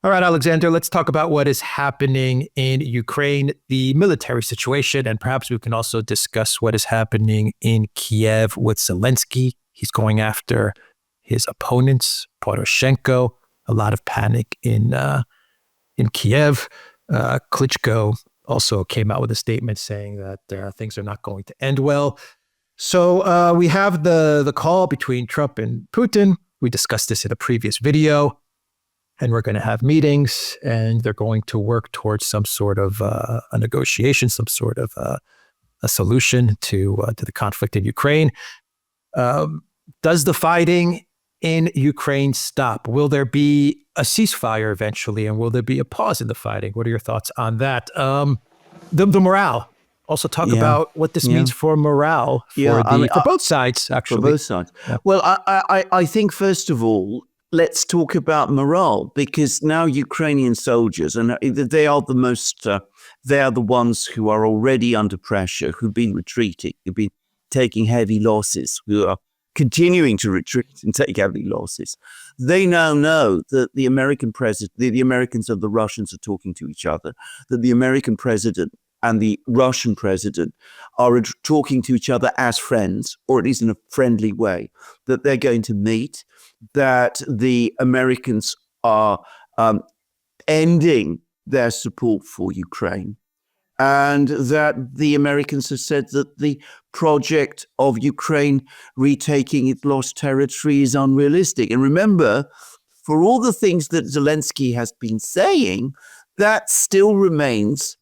All right, Alexander, let's talk about what is happening in Ukraine, the military situation, and perhaps we can also discuss what is happening in Kiev with Zelensky. He's going after his opponents, Poroshenko. A lot of panic in Kiev. Klitschko also came out with a statement saying that things are not going to end well. So we have the call between Trump and Putin. We discussed this in a previous video. And we're going to have meetings, and they're going to work towards some sort of a negotiation, some sort of a solution to the conflict in Ukraine. Does the fighting in Ukraine stop? Will there be a ceasefire eventually, and will there be a pause in the fighting? What are your thoughts on that? The morale. Also talk about what this means for morale for both sides, actually. For both sides. Yeah. Well, I think, first of all, let's talk about morale, because now Ukrainian soldiers, and they are they are the ones who are already under pressure, who've been retreating, who've been taking heavy losses, who are continuing to retreat and take heavy losses. They now know that the American president, the Americans and the Russians are talking to each other, that the American president and the Russian president are talking to each other as friends, or at least in a friendly way, that they're going to meet, that the Americans are ending their support for Ukraine, and that the Americans have said that the project of Ukraine retaking its lost territory is unrealistic. And remember, for all the things that Zelensky has been saying, that still remains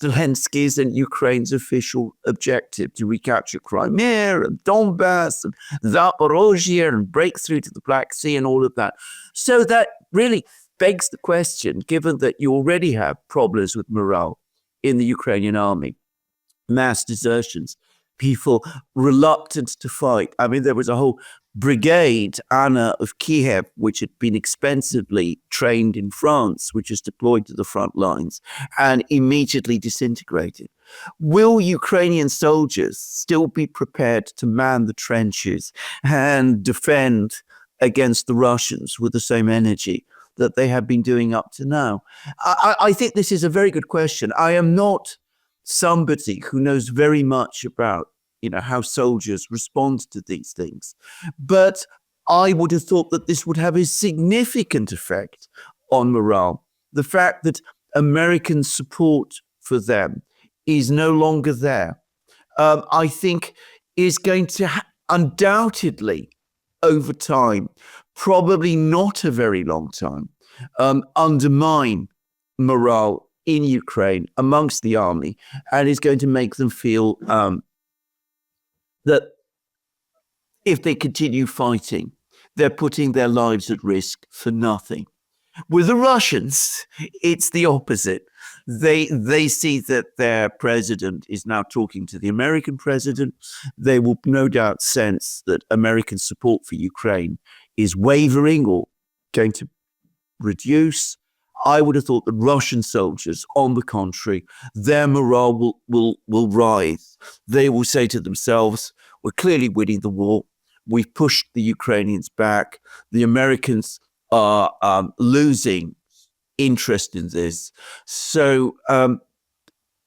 Zelensky's and Ukraine's official objective, to recapture Crimea and Donbass and Zaporozhye and break through to the Black Sea and all of that. So that really begs the question, given that you already have problems with morale in the Ukrainian army, mass desertions, people reluctant to fight. I mean, there was a whole brigade, Anna of Kiev, which had been expensively trained in France, which is deployed to the front lines and immediately disintegrated. Will Ukrainian soldiers still be prepared to man the trenches and defend against the Russians with the same energy that they have been doing up to now? I think this is a very good question. I am not somebody who knows very much about how soldiers respond to these things. But I would have thought that this would have a significant effect on morale. The fact that American support for them is no longer there, I think is going to undoubtedly, over time, probably not a very long time, undermine morale in Ukraine amongst the army, and is going to make them feel that if they continue fighting, they're putting their lives at risk for nothing. With the Russians, it's the opposite. They see that their president is now talking to the American president. They will no doubt sense that American support for Ukraine is wavering or going to reduce. I would have thought that Russian soldiers, on the contrary, their morale will rise. They will say to themselves, we're clearly winning the war. We've pushed the Ukrainians back. The Americans are losing interest in this. So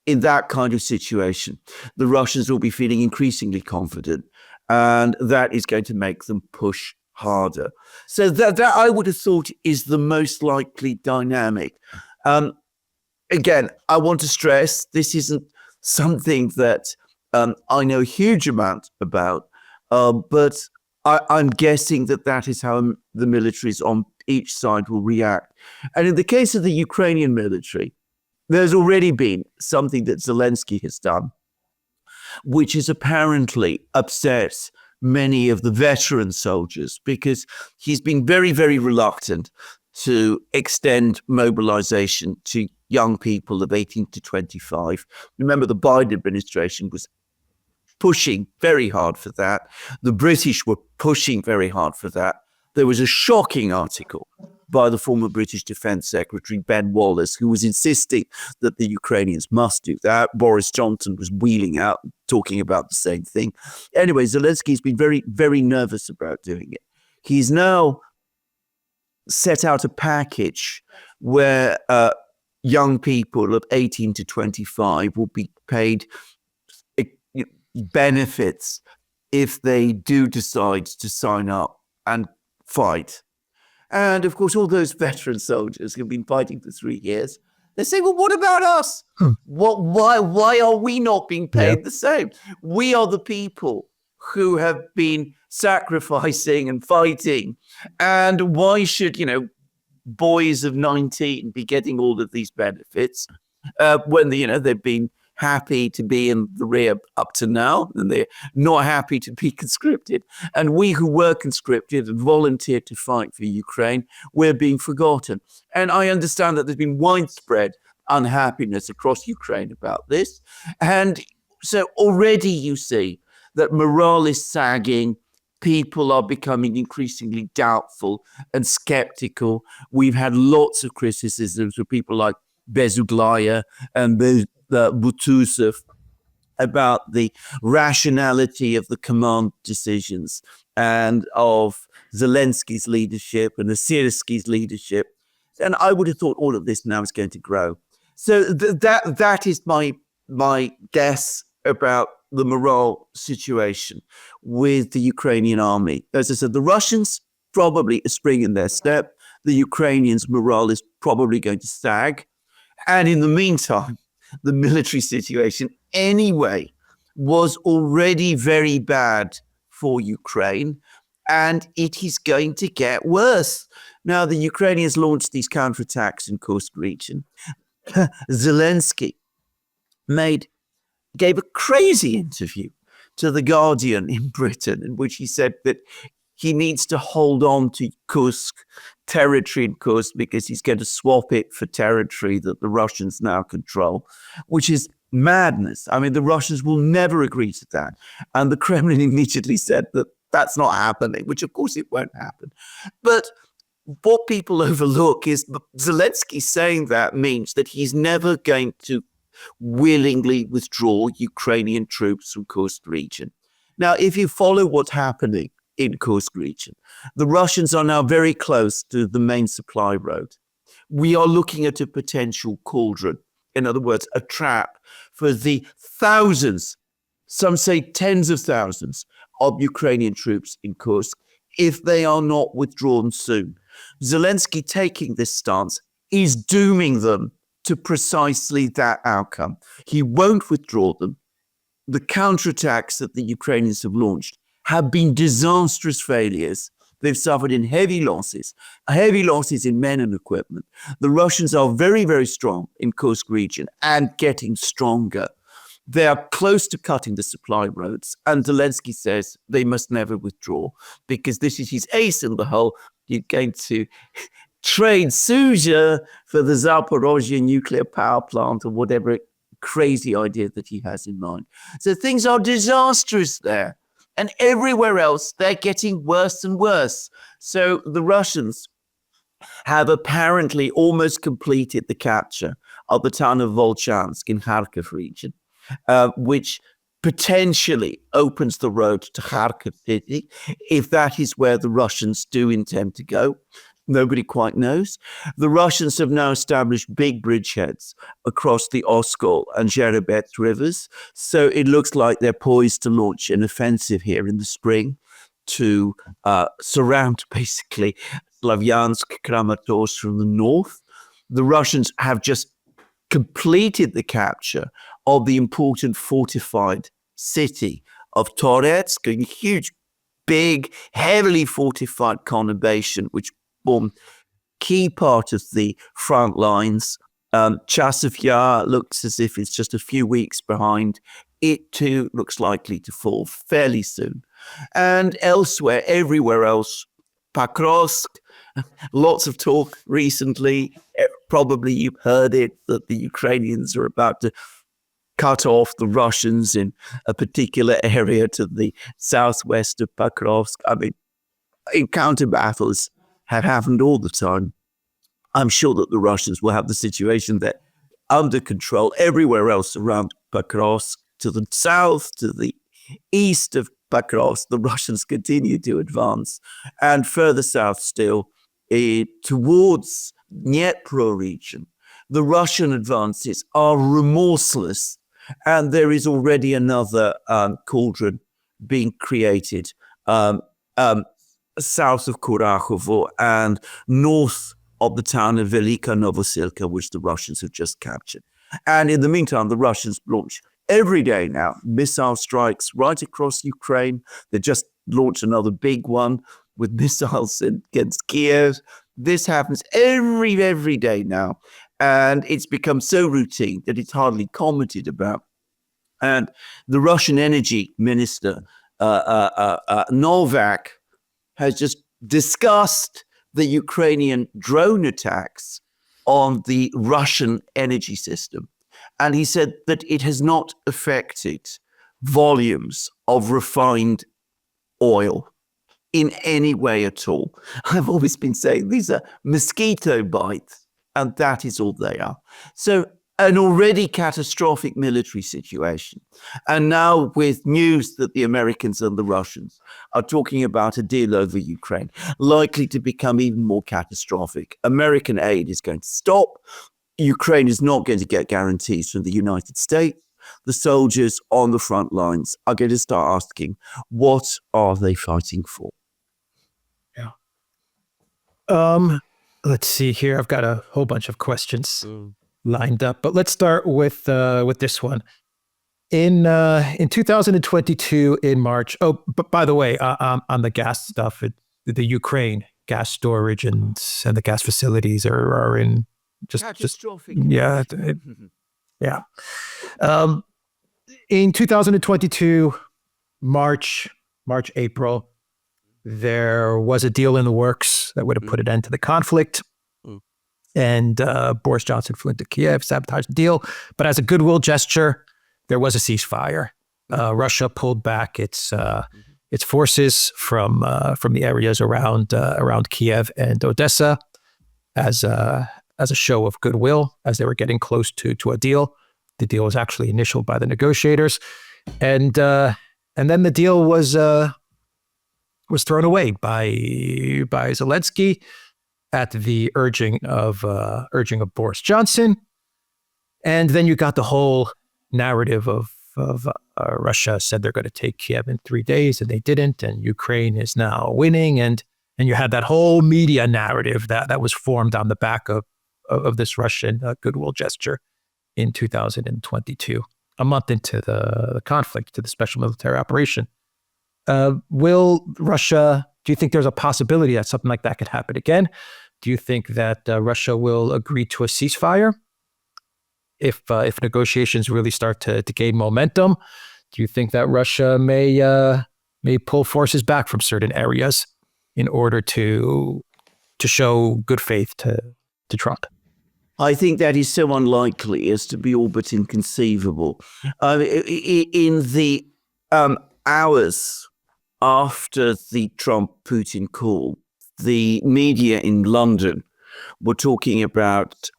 in that kind of situation, the Russians will be feeling increasingly confident, and that is going to make them push harder. So that I would have thought is the most likely dynamic. Again, I want to stress this isn't something that I know a huge amount about, but I'm guessing that is how the militaries on each side will react. And in the case of the Ukrainian military, there's already been something that Zelensky has done, which has apparently upset many of the veteran soldiers, because he's been very, very reluctant to extend mobilization to young people of 18 to 25. Remember, the Biden administration was pushing very hard for that. The British were pushing very hard for that. There was a shocking article by the former British Defense Secretary, Ben Wallace, who was insisting that the Ukrainians must do that. Boris Johnson was wheeling out, talking about the same thing. Anyway, Zelensky's been very, very nervous about doing it. He's now set out a package where young people of 18 to 25 will be paid benefits if they do decide to sign up and fight. And of course, all those veteran soldiers who've been fighting for 3 years, they say, well, what about us? Why are we not being paid the same? We are the people who have been sacrificing and fighting. And why should, boys of 19 be getting all of these benefits when, they've been happy to be in the rear up to now, and they're not happy to be conscripted. And we who were conscripted and volunteered to fight for Ukraine, we're being forgotten. And I understand that there's been widespread unhappiness across Ukraine about this. And so already you see that morale is sagging. People are becoming increasingly doubtful and skeptical. We've had lots of criticisms from people like Bezuglaya and Butusov about the rationality of the command decisions and of Zelensky's leadership and Syrskyi's leadership. And I would have thought all of this now is going to grow. So that is my guess about the morale situation with the Ukrainian army. As I said, the Russians probably a spring in their step. The Ukrainians' morale is probably going to sag. And in the meantime, the military situation anyway was already very bad for Ukraine, and it is going to get worse. Now, the Ukrainians launched these counterattacks in Kursk region. Zelensky gave a crazy interview to The Guardian in Britain, in which he said that he needs to hold on to Kursk, territory in Kursk, because he's going to swap it for territory that the Russians now control, which is madness. I mean, the Russians will never agree to that. And the Kremlin immediately said that that's not happening, which of course it won't happen. But what people overlook is Zelensky saying that means that he's never going to willingly withdraw Ukrainian troops from Kursk region. Now, if you follow what's happening in Kursk region, the Russians are now very close to the main supply road. We are looking at a potential cauldron, in other words, a trap for the thousands, some say tens of thousands of Ukrainian troops in Kursk if they are not withdrawn soon. Zelensky taking this stance is dooming them to precisely that outcome. He won't withdraw them. The counterattacks that the Ukrainians have launched have been disastrous failures. They've suffered in heavy losses in men and equipment. The Russians are very, very strong in Kursk region and getting stronger. They are close to cutting the supply roads, and Zelensky says they must never withdraw because this is his ace in the hole. You're going to trade Suja for the Zaporozhye nuclear power plant or whatever crazy idea that he has in mind. So things are disastrous there. And everywhere else, they're getting worse and worse. So the Russians have apparently almost completed the capture of the town of Volchansk in Kharkiv region, which potentially opens the road to Kharkiv city, if that is where the Russians do intend to go. Nobody quite knows. The Russians have now established big bridgeheads across the Oskol and Zherebets rivers. So it looks like they're poised to launch an offensive here in the spring to surround basically Slavyansk, Kramatorsk from the north. The Russians have just completed the capture of the important fortified city of Toretsk, a huge, big, heavily fortified conurbation, which form key part of the front lines. Chasov Yar looks as if it's just a few weeks behind. It too looks likely to fall fairly soon. And elsewhere, everywhere else, Pakrovsk, lots of talk recently. Probably you've heard it, that the Ukrainians are about to cut off the Russians in a particular area to the southwest of Pakrovsk. I mean, encounter battles have happened all the time. I'm sure that the Russians will have the situation there under control everywhere else around Pakrovsk. To the south, to the east of Pakrovsk, the Russians continue to advance. And further south still, towards Dnipro region, the Russian advances are remorseless, and there is already another cauldron being created south of Kurachovo and north of the town of Velika Novosilka, which the Russians have just captured. And in the meantime, the Russians launch every day now missile strikes right across Ukraine. They just launched another big one with missiles against Kiev. This happens every day now. And it's become so routine that it's hardly commented about. And the Russian energy minister, Novak, has just discussed the Ukrainian drone attacks on the Russian energy system. And he said that it has not affected volumes of refined oil in any way at all. I've always been saying these are mosquito bites, and that is all they are. So an already catastrophic military situation. And now with news that the Americans and the Russians are talking about a deal over Ukraine, likely to become even more catastrophic. American aid is going to stop. Ukraine is not going to get guarantees from the United States. The soldiers on the front lines are going to start asking, what are they fighting for? Yeah. Let's see here. I've got a whole bunch of questions lined up, but let's start with this one. In 2022 in March. Oh, but by the way, on the gas stuff, the Ukraine gas storage and the gas facilities are in just catastrophic. Yeah. In 2022, March, April, there was a deal in the works that would have put an end to the conflict. And Boris Johnson flew into Kiev, sabotaged the deal. But as a goodwill gesture, there was a ceasefire. Russia pulled back its forces from the areas around Kiev and Odessa as a show of goodwill, as they were getting close to a deal. The deal was actually initialed by the negotiators, and then the deal was thrown away by Zelensky at the urging of Boris Johnson. And then you got the whole narrative of Russia said they're going to take Kiev in 3 days, and they didn't, and Ukraine is now winning, and you had that whole media narrative that was formed on the back of this Russian goodwill gesture in 2022, a month into the conflict, to the special military operation. Will Russia, do you think there's a possibility that something like that could happen again? Do you think that Russia will agree to a ceasefire if negotiations really start to gain momentum? Do you think that Russia may pull forces back from certain areas in order to show good faith to Trump? I think that is so unlikely as to be all but inconceivable. In the hours after the Trump-Putin call, the media in London were talking about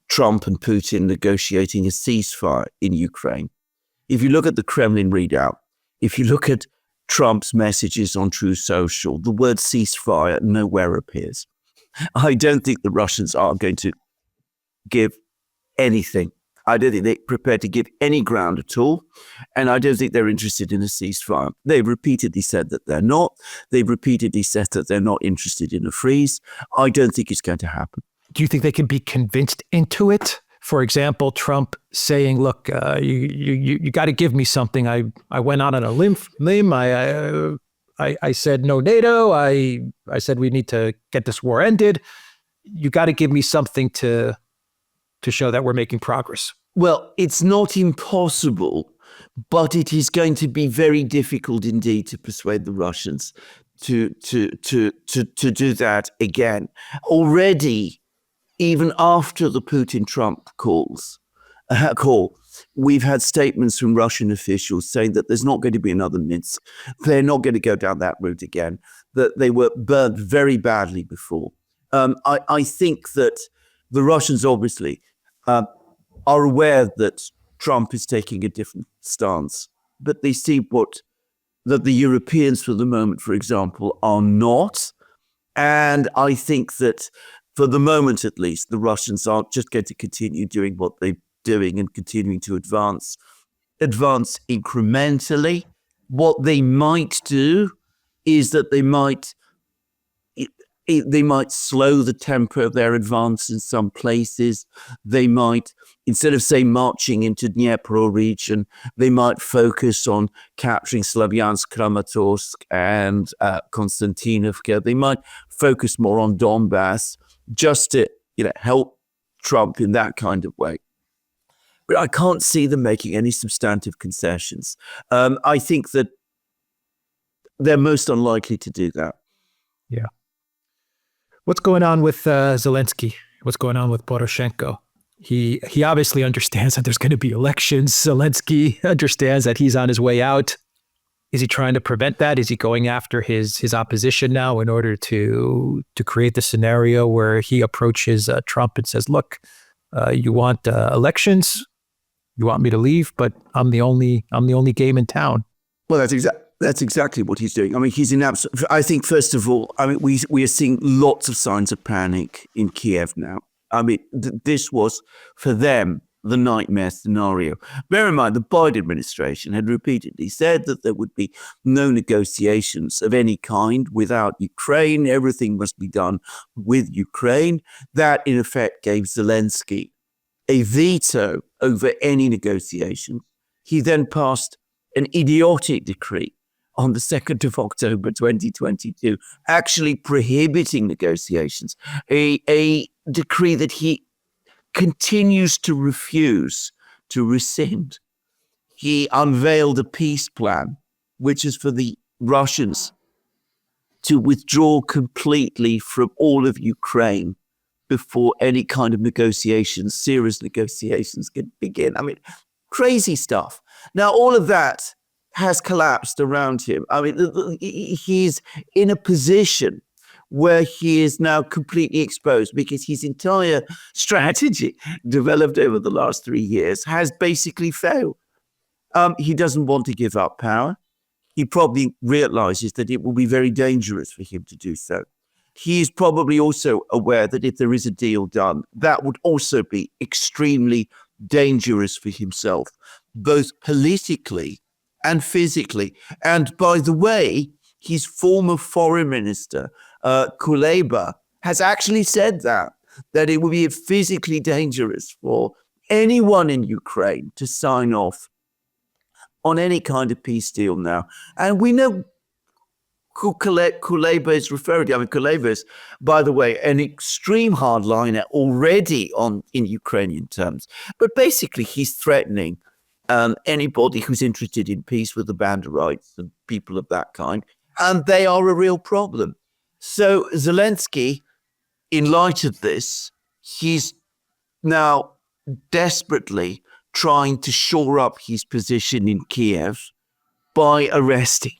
Trump and Putin negotiating a ceasefire in Ukraine. If you look at the Kremlin readout, if you look at Trump's messages on True Social, the word ceasefire nowhere appears. I don't think the Russians are going to give anything. I don't think they're prepared to give any ground at all. And I don't think they're interested in a ceasefire. They've repeatedly said that they're not. They've repeatedly said that they're not interested in a freeze. I don't think it's going to happen. Do you think they can be convinced into it? For example, Trump saying, look, you got to give me something. I went out on a limb. I said no NATO. I said we need to get this war ended. You got to give me something to show that we're making progress. Well, it's not impossible, but it is going to be very difficult indeed to persuade the Russians to do that again. Already, even after the Putin-Trump call, we've had statements from Russian officials saying that there's not going to be another Minsk. They're not going to go down that route again, that they were burnt very badly before. I think that the Russians obviously are aware that Trump is taking a different stance, but they see that the Europeans for the moment, for example, are not. And I think that for the moment, at least, the Russians aren't just going to continue doing what they're doing and continuing to advance incrementally. What they might do is that they might slow the tempo of their advance in some places. They might, instead of, say, marching into Dnipro region, they might focus on capturing Slavyansk, Kramatorsk, and Konstantinovka. They might focus more on Donbass just to, help Trump in that kind of way. But I can't see them making any substantive concessions. I think that they're most unlikely to do that. Yeah. What's going on with Zelensky? What's going on with Poroshenko? He obviously understands that there's going to be elections. Zelensky understands that he's on his way out. Is he trying to prevent that? Is he going after his opposition now in order to create the scenario where he approaches Trump and says, "Look, you want elections? You want me to leave? But I'm the only game in town." Well, that's exactly what he's doing. I mean, he's in absolute. I think, first of all, we are seeing lots of signs of panic in Kiev now. I mean, this was for them the nightmare scenario. Bear in mind, the Biden administration had repeatedly said that there would be no negotiations of any kind without Ukraine. Everything must be done with Ukraine. That, in effect, gave Zelensky a veto over any negotiations. He then passed an idiotic decree on the 2nd of October 2022, actually prohibiting negotiations, a decree that he continues to refuse to rescind. He unveiled a peace plan, which is for the Russians to withdraw completely from all of Ukraine before any kind of negotiations, serious negotiations, can begin. I mean, crazy stuff. Now, all of that has collapsed around him. I mean, he's in a position where he is now completely exposed because his entire strategy developed over the last 3 years has basically failed. He doesn't want to give up power. He probably realizes that it will be very dangerous for him to do so. He is probably also aware that if there is a deal done, that would also be extremely dangerous for himself, both politically and physically. And by the way, his former foreign minister, Kuleba, has actually said that it would be physically dangerous for anyone in Ukraine to sign off on any kind of peace deal now. And we know who Kuleba is referring to. I mean, Kuleba is, by the way, an extreme hardliner already in Ukrainian terms. But basically, he's threatening anybody who's interested in peace with the Banderites and people of that kind. And they are a real problem. So Zelensky, in light of this, he's now desperately trying to shore up his position in Kiev by arresting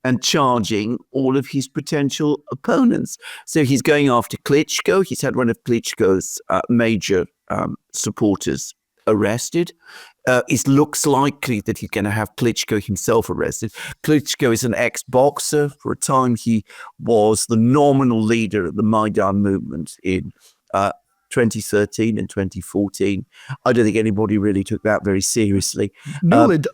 and charging all of his potential opponents. So he's going after Klitschko. He's had one of Klitschko's major supporters arrested. It looks likely that he's going to have Klitschko himself arrested. Klitschko is an ex-boxer. For a time, he was the nominal leader of the Maidan movement in 2013 and 2014. I don't think anybody really took that very seriously. Nuland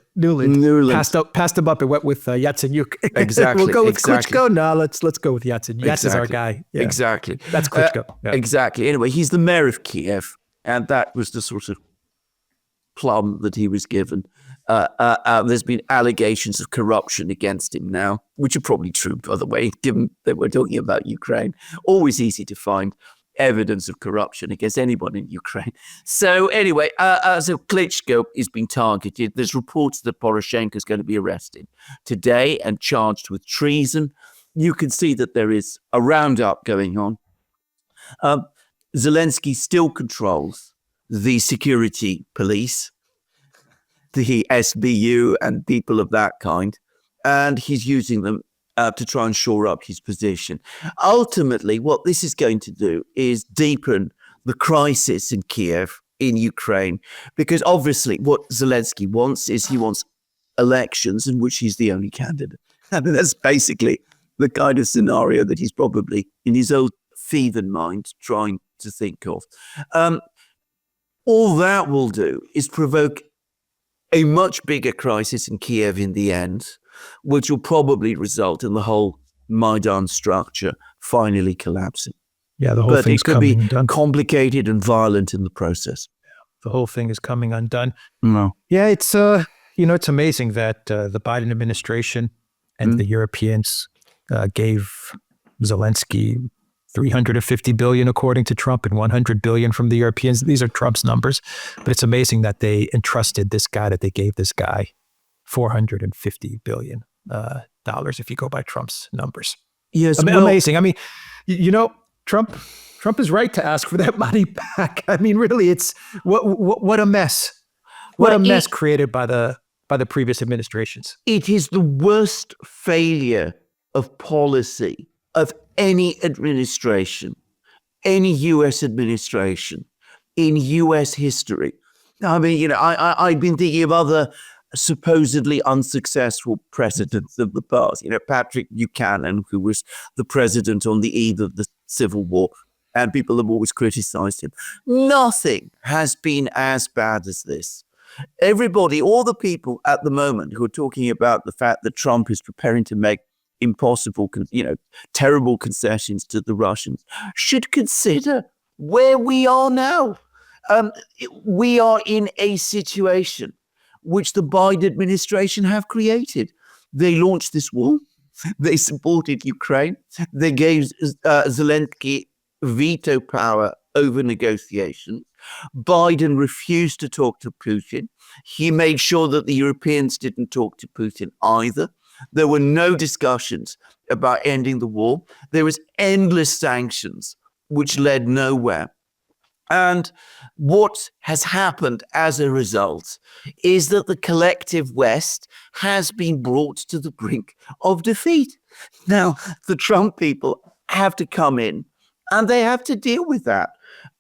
passed him up and went with Yatsenyuk. Exactly. We'll go with Klitschko. No, let's go with Yatsenyuk. Yats is our guy. Yeah. Exactly. That's Klitschko. Yeah. Exactly. Anyway, he's the mayor of Kiev, and that was the sort of plum that he was given. There's been allegations of corruption against him now, which are probably true, by the way, given that we're talking about Ukraine. Always easy to find evidence of corruption against anyone in Ukraine. So anyway, so Klitschko is being targeted. There's reports that Poroshenko is going to be arrested today and charged with treason. You can see that there is a roundup going on. Zelensky still controls the security police, the SBU and people of that kind, and he's using them to try and shore up his position. Ultimately, what this is going to do is deepen the crisis in Kiev, in Ukraine, because obviously what Zelensky wants is he wants elections in which he's the only candidate. And that's basically the kind of scenario that he's probably in his own fevered mind trying to think of. All that will do is provoke a much bigger crisis in Kiev in the end, which will probably result in the whole Maidan structure finally collapsing. Yeah, the whole thing's coming undone. Complicated and violent in the process. The whole thing is coming undone. No. Yeah, it's it's amazing that the Biden administration and the Europeans gave Zelensky $350 billion according to Trump and $100 billion from the Europeans. These are Trump's numbers, but it's amazing that they entrusted this guy, that they gave this guy $450 billion if you go by Trump's numbers. Yes, amazing. I mean, Trump is right to ask for that money back. I mean, really, it's what a mess. What a mess created by the previous administrations. It is the worst failure of policy of any administration, any U.S. administration in U.S. history. I mean, I've been thinking of other supposedly unsuccessful presidents of the past. Patrick Buchanan, who was the president on the eve of the Civil War, and people have always criticized him. Nothing has been as bad as this. Everybody, all the people at the moment who are talking about the fact that Trump is preparing to make impossible, terrible concessions to the Russians, should consider where we are now. We are in a situation which the Biden administration have created. They launched this war. They supported Ukraine. They gave Zelensky veto power over negotiations. Biden refused to talk to Putin. He made sure that the Europeans didn't talk to Putin either. There were no discussions about ending the war. There was endless sanctions, which led nowhere. And what has happened as a result is that the collective West has been brought to the brink of defeat. Now, the Trump people have to come in and they have to deal with that.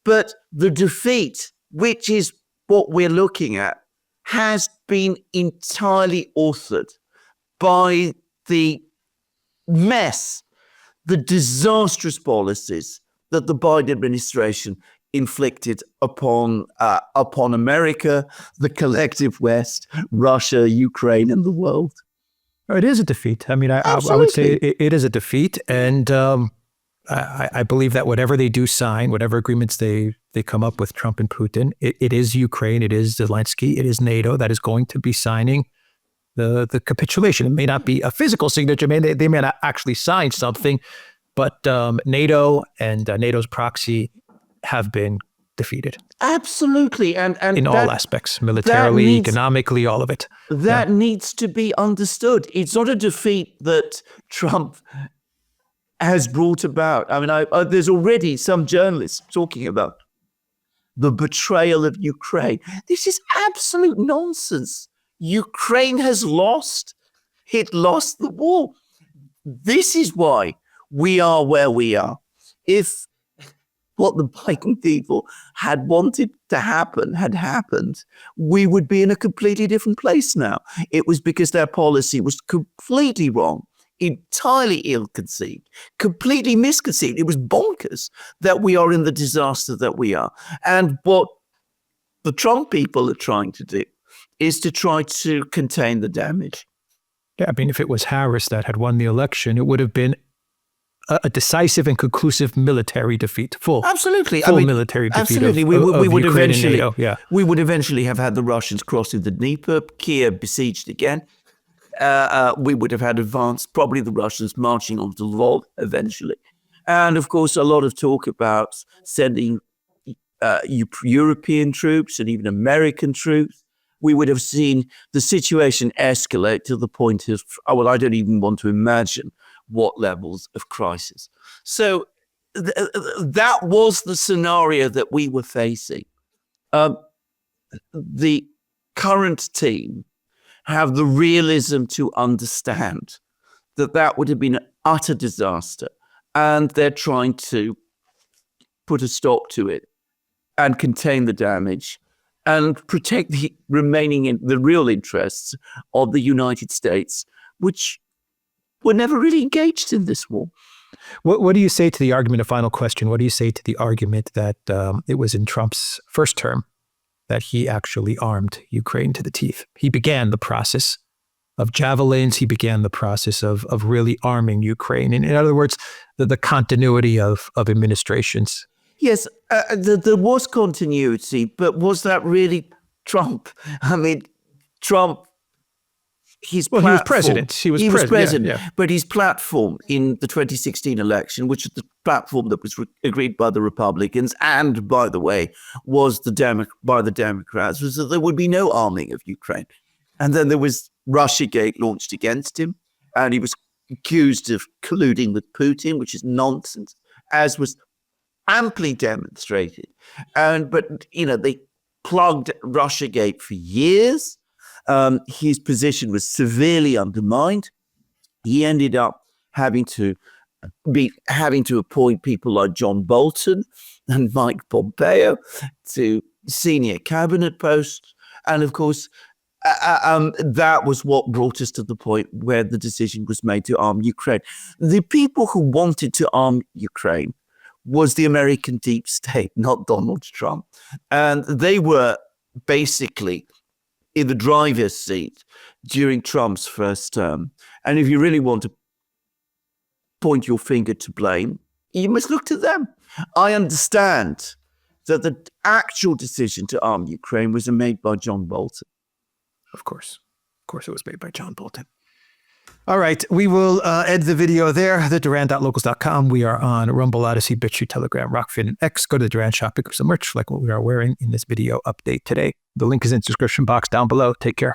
But the defeat, which is what we're looking at, has been entirely authored by the mess, the disastrous policies that the Biden administration inflicted upon America, the collective West, Russia, Ukraine, and the world. It is a defeat. I mean, I would say it is a defeat. And I believe that whatever they do sign, whatever agreements they come up with Trump and Putin, it is Ukraine, it is Zelensky, it is NATO that is going to be signing the capitulation. It may not be a physical signature. They may not actually sign something, but NATO and NATO's proxy have been defeated. Absolutely. And in all aspects, militarily, economically, all of it. That needs to be understood. It's not a defeat that Trump has brought about. I mean, there's already some journalists talking about the betrayal of Ukraine. This is absolute nonsense. Ukraine has lost. It lost the war. This is why we are where we are. If what the Biden people had wanted to happen had happened, we would be in a completely different place now. It was because their policy was completely wrong, entirely ill-conceived, completely misconceived. It was bonkers that we are in the disaster that we are. And what the Trump people are trying to do is to try to contain the damage. Yeah, I mean, if it was Harris that had won the election, it would have been a decisive and conclusive military defeat. Absolutely. Military defeat. Absolutely. We would eventually have had the Russians crossing the Dnieper, Kiev besieged again. We would have had probably the Russians marching onto Lvov eventually. And of course, a lot of talk about sending European troops and even American troops. We would have seen the situation escalate to the point of, I don't even want to imagine what levels of crisis. So that was the scenario that we were facing. The current team have the realism to understand that would have been an utter disaster, and they're trying to put a stop to it and contain the damage and protect the real interests of the United States, which were never really engaged in this war. What do you say to the argument, a final question, what do you say to the argument that it was in Trump's first term that he actually armed Ukraine to the teeth? He began the process of javelins. He began the process of really arming Ukraine. In other words, the continuity of administrations. Yes, there was continuity, but was that really Trump? I mean, Trump, his platform, he was president. He was president, yeah. But his platform in the 2016 election, which is the platform that was agreed by the Republicans and, by the way, was by the Democrats, was that there would be no arming of Ukraine. And then there was Russiagate launched against him, and he was accused of colluding with Putin, which is nonsense, as was amply demonstrated. But they plugged Russiagate for years. His position was severely undermined. He ended up having to appoint people like John Bolton and Mike Pompeo to senior cabinet posts, and of course, that was what brought us to the point where the decision was made to arm Ukraine. The people who wanted to arm Ukraine was the American deep state, not Donald Trump. And they were basically in the driver's seat during Trump's first term. And if you really want to point your finger to blame, you must look to them. I understand that the actual decision to arm Ukraine was made by John Bolton. Of course it was made by John Bolton. All right, we will end the video there. The Duran.locals.com. We are on Rumble, Odyssey, BitChute, Telegram, Rockfin, and X. Go to the Duran shop, pick up some merch like what we are wearing in this video update today. The link is in the description box down below. Take care.